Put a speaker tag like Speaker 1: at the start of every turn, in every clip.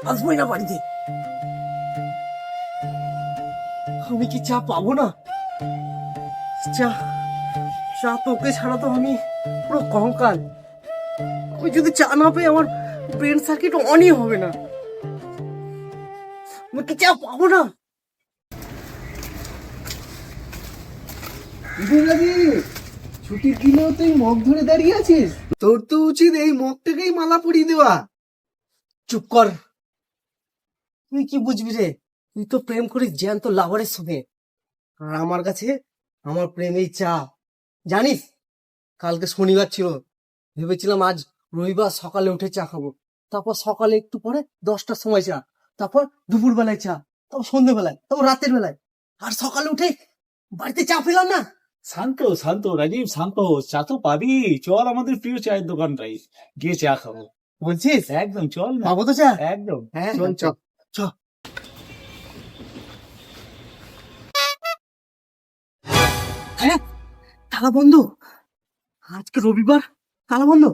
Speaker 1: আসবোই না বাড়িতে। আমি কি চা পাবো না? চা চা তোকে ছাড়া তো আমি পুরো কঙ্কাল। আমি যদি চা না পাই আমার ব্রেন সার্কিট অনই হবে না। আমি কি চা পাবো না?
Speaker 2: ছুটির দিনেও তুই মগ ধরে দাঁড়িয়ে আছিস? তোর তো উচিত এই মগটাকেই মালা পরিয়ে দেওয়া।
Speaker 1: চুপ কর। তুই কি বুঝবি রে? তুই তো প্রেম করিস জ্যান্ত লাভারের সঙ্গে, আর আমার কাছে আমার প্রেমেই চা। জানিস কালকে শনিবার ছিল, ভেবেছিলাম আজ রবিবার সকালে উঠে চা খাবো, তারপর সকালে একটু পরে 10টার সময় চা, তারপর দুপুর বেলায় চা, তারপর সন্ধ্যেবেলায়, তারপর রাতের বেলায়, আর সকালে উঠে বাড়িতে চা পেলাম না।
Speaker 3: শান্ত শান্ত রাজীব, শান্ত। চা তো পাবি, চল আমাদের প্রিয় চায়ের দোকানটাই গিয়ে চা খাবো।
Speaker 1: বলছিস?
Speaker 3: একদম চল না।
Speaker 1: পাবো তো চা?
Speaker 3: একদম
Speaker 1: হ্যাঁ
Speaker 3: চল চল।
Speaker 1: চ। হ্যাঁ, তালা বন্ধ। আজকে রবিবার, তালা বন্ধ।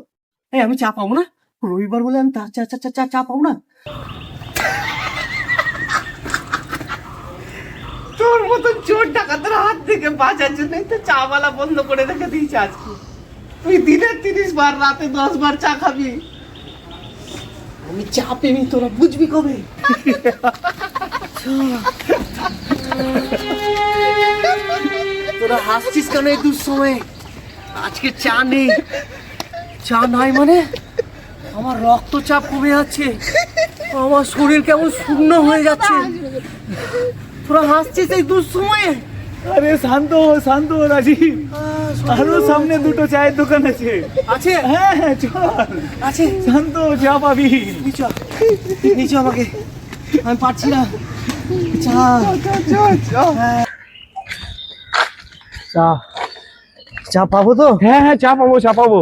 Speaker 1: এই আমি চা পাবো না? রবিবার বলে আমি চা চা চা চা চা পাবো না?
Speaker 2: তোর মতন চোর ডাকাতের হাত থেকে বাঁচার জন্যই তো চা বালা বন্ধ করে রেখে দিয়েছে আজকে। তুই দিনে 30 বার, রাতে 10 বার চা খাবি।
Speaker 1: আমি চা পেমি, তোরা বুঝবি কবে? তোরা হাসছিস কেন এই দুঃসময়ে? আজকে চা নেই। চা নাই মানে আমার রক্তচাপ কমে যাচ্ছে, আমার শরীর কেমন শূন্য হয়ে যাচ্ছে। তোরা হাসছিস এই দুঃসময়ে?
Speaker 3: আরে শান্ত শান্ত রাজীব, আরো সামনে দুটো চায়ের দোকান আছে।
Speaker 1: আছে?
Speaker 3: হ্যাঁ হ্যাঁ চল।
Speaker 1: আছে?
Speaker 3: শান্ত, চা পাবি।
Speaker 1: নিচু নিচু আমাকে, আমি পারছি না। চা চা চা পাবো তো?
Speaker 3: হ্যাঁ হ্যাঁ চা পাবো, চা পাবো।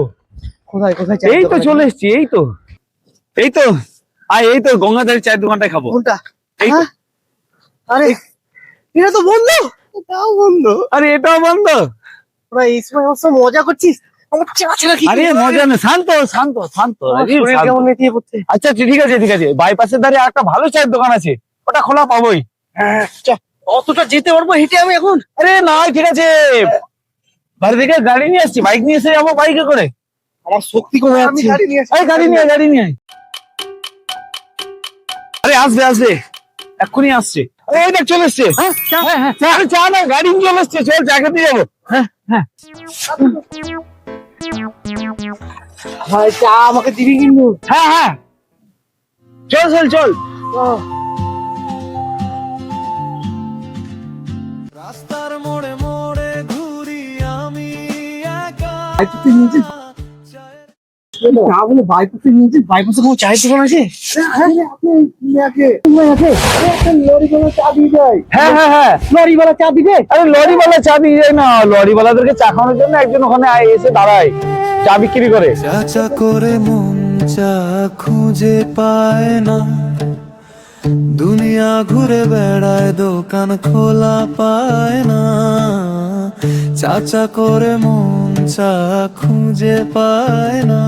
Speaker 1: কোথায় কোথায় চা?
Speaker 3: এই তো চলে এসছি, এই তো এই তো আর এই তো গঙ্গাধারী চায়ের দোকানটায় খাবো।
Speaker 1: কোনটা?
Speaker 3: এই তো।
Speaker 1: হ্যাঁ? আরে এটা তো বন্ধ।
Speaker 2: এটাও বন্ধ।
Speaker 3: আরে এটাও বন্ধ?
Speaker 1: তোরা এই সময় আমার সঙ্গে মজা করছিস? আমার চা ছাড়া কি?
Speaker 3: আরে মজা না, শান্ত শান্ত শান্ত
Speaker 1: আমার
Speaker 3: রাজীব,
Speaker 1: শরীর
Speaker 3: শান্ত।
Speaker 1: কেমন নেতিয়ে পড়ছে।
Speaker 3: আচ্ছা ঠিক আছে ঠিক আছে, বাইপাসের ধারে একটা ভালো চায়ের দোকান আছে, ওটা খোলা পাবোই।
Speaker 1: হ্যাঁ, চ। অতটা যেতে পারবো হেঁটে আমি এখন?
Speaker 3: আরে না ঠিক আছে, বাড়ি থেকে গাড়ি নিয়ে আসছি, বাইক নিয়ে এসে যাবো বাইকে করে।
Speaker 1: আমার শক্তি কমে
Speaker 2: আমি
Speaker 1: যাচ্ছে।
Speaker 2: গাড়ি নিয়ে আসি।
Speaker 3: আরে গাড়ি নিয়ে আয়, গাড়ি নিয়ে আয়। আরে আসবে আসবে, এক্ষুনি আসছে। আরে এই দেখ চলে এসছে।
Speaker 1: হ্যাঁ, চা।
Speaker 3: হ্যাঁ হ্যাঁ আরে চা না, গাড়ি নিয়ে চলে এসছে, চল চা খেতে যাবো। হ্যাঁ হ্যাঁ
Speaker 1: ভাই চা আমাকে দিবি কিন্তু?
Speaker 3: হ্যাঁ হ্যাঁ চল চল চল।
Speaker 4: রাস্তার মোড়ে মোড়ে ঘুরি আমি একা।
Speaker 1: বাইপাসে নিয়েছিস? চা বলে বাইপাসে নিয়েছিস? বাইপাসে কোনো চায়ের দোকান আছে? লরিওয়ালা চা দিয়ে যায়।
Speaker 3: হ্যাঁ হ্যাঁ হ্যাঁ
Speaker 1: লরিওয়ালা চা দিবে?
Speaker 3: আরে লরিওয়ালা চা দিয়ে যায় না, লরিওয়ালাদেরকে চা খাওয়ানোর জন্য একজন ওখানে এসে দাঁড়ায়, চা বিক্রি করে।
Speaker 4: চাচা করে মন চা খুঁজে পায় না, দুনিয়া ঘুরে বেড়ায় দোকান খোলা পায় না। চাচা করে মন চা খুঁজে পায় না,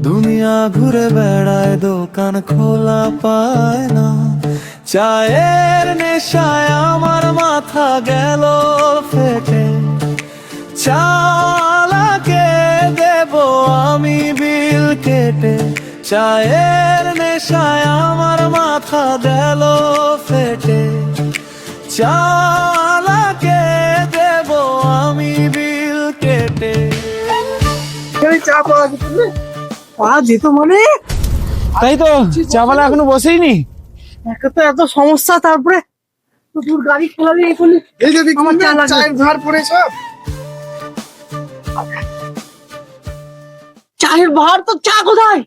Speaker 4: দুনিয়া ঘুরে বেড়ায় দোকান খোলা পায় না। চায়ের নেশায় আমার মাথা গেল ফেটে, চালাকে দেব আমি বিল কেটে। চায়ের নেশায় আমার মাথা গেল ফেটে, চালাকে দেব আমি বিল কেটে।
Speaker 1: চা পাওয়া যেত না? পাওয়া যেত মানে?
Speaker 3: তাই তো, চাওয়ালা এখনো বসেইনি।
Speaker 1: একে তো এত সমস্যা, তারপরে তোর গাড়ি খোলাবি এখনই।
Speaker 2: এই যে দেখুন
Speaker 1: আমার চা
Speaker 2: না,
Speaker 1: লাগবে।
Speaker 2: চায়ের ধার পড়ে সব।
Speaker 1: চায়ের ভার তো, চা কোথায়?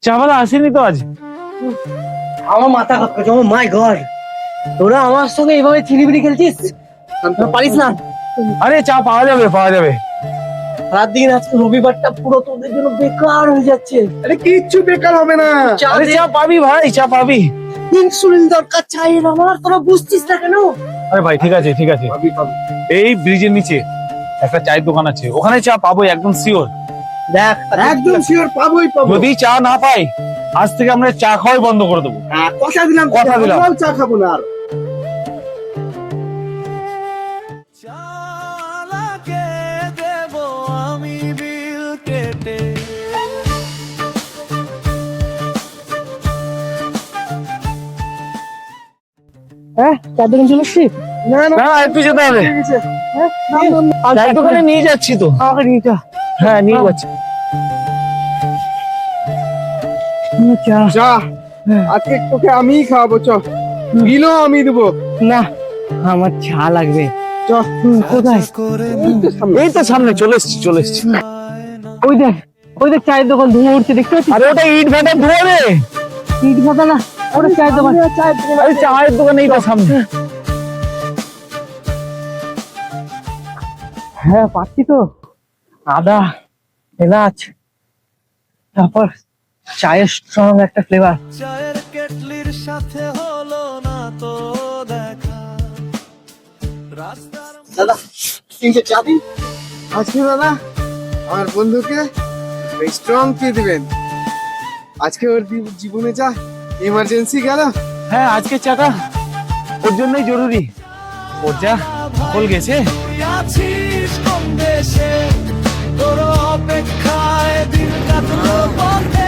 Speaker 3: চাওয়ালা আসেনি তো আজ।
Speaker 1: আমার মাথা খারাপ করছে। আমার মাই গড, তোরা আমার সঙ্গে এইভাবে চিনিবিনি খেলছিস? তোরা পারিস না?
Speaker 3: আরে চা পাওয়া যাবে পাওয়া যাবে।
Speaker 1: রাত দিন আজকে রবিবারটা পুরো তোদের জন্য বেকার হয়ে যাচ্ছে।
Speaker 2: আরে কিচ্ছু বেকার হবে না।
Speaker 1: চা
Speaker 3: আরে
Speaker 1: দে।
Speaker 3: চা পাবি ভাই, চা পাবি।
Speaker 1: ইনসুলিন দরকার চায়ের আমার, তোরা বুঝছিস না কেন?
Speaker 3: আরে ভাই ঠিক আছে ঠিক আছে,
Speaker 2: পাবি, পাবি।
Speaker 3: এই ব্রিজের নিচে একটা চায়ের দোকান আছে, ওখানে চা পাবো একদম শিওর।
Speaker 1: দেখ
Speaker 2: একদম শিওর পাবোই পাবো।
Speaker 3: যদি চা না পাই, আজ থেকে আমরা চা খাওয়াই বন্ধ করে দেবো।
Speaker 2: কথা দিলাম,
Speaker 3: কথা দিলাম।
Speaker 2: আমরাও চা খাবো না আর।
Speaker 4: চালাকে দেব আমি বিল কেটে।
Speaker 1: হ্যাঁ চার দোকান চলে এসছি।
Speaker 2: না না
Speaker 3: না একটু যেতে হবে, চায়ের দোকানে নিয়ে যাচ্ছি তো।
Speaker 1: আমাকে নিয়ে যা।
Speaker 3: হ্যাঁ নিয়ে যাচ্ছি।
Speaker 1: চা
Speaker 2: চা আজকে তোকে আমিই খাওয়াবো, চ বিলও আমি দেবো।
Speaker 1: না, আমার চা লাগবে।
Speaker 2: চ
Speaker 1: কোথায়?
Speaker 4: করে
Speaker 3: এই তো সামনে চলে এসছি, চলে এসছি।
Speaker 1: ওই দেখ, ওই দেখ চায়ের দোকান ধুয়ে উঠছে, দেখতে পাচ্ছিস?
Speaker 3: আরে ওটা ইট ভাটা ধোয়া রে।
Speaker 1: ইট ভাটা না, ওটা চায়ের দোকান।
Speaker 3: আরে চায়ের দোকান এইটা সামনে।
Speaker 1: হ্যাঁ পাচ্ছি তো, আদা, এলাচ, তারপর চায়ের স্ট্রং একটা ফ্লেভার।
Speaker 4: চায়ের কেটলির সাথে হলো না তো দেখা রাস্তার
Speaker 2: দাদা 3টে চা দিন। আজকে দাদা আমার বন্ধুকে স্ট্রং টি দিবেন। আজকে ওর জীবনে যা ইমার্জেন্সি গেল।
Speaker 3: হ্যাঁ আজকে চাটা ওর জন্যই জরুরি, ওর যা ধকল গেছে।
Speaker 4: তুই আছিস কোন দেশে, তোর অপেক্ষায় দিন কাটলো পথে।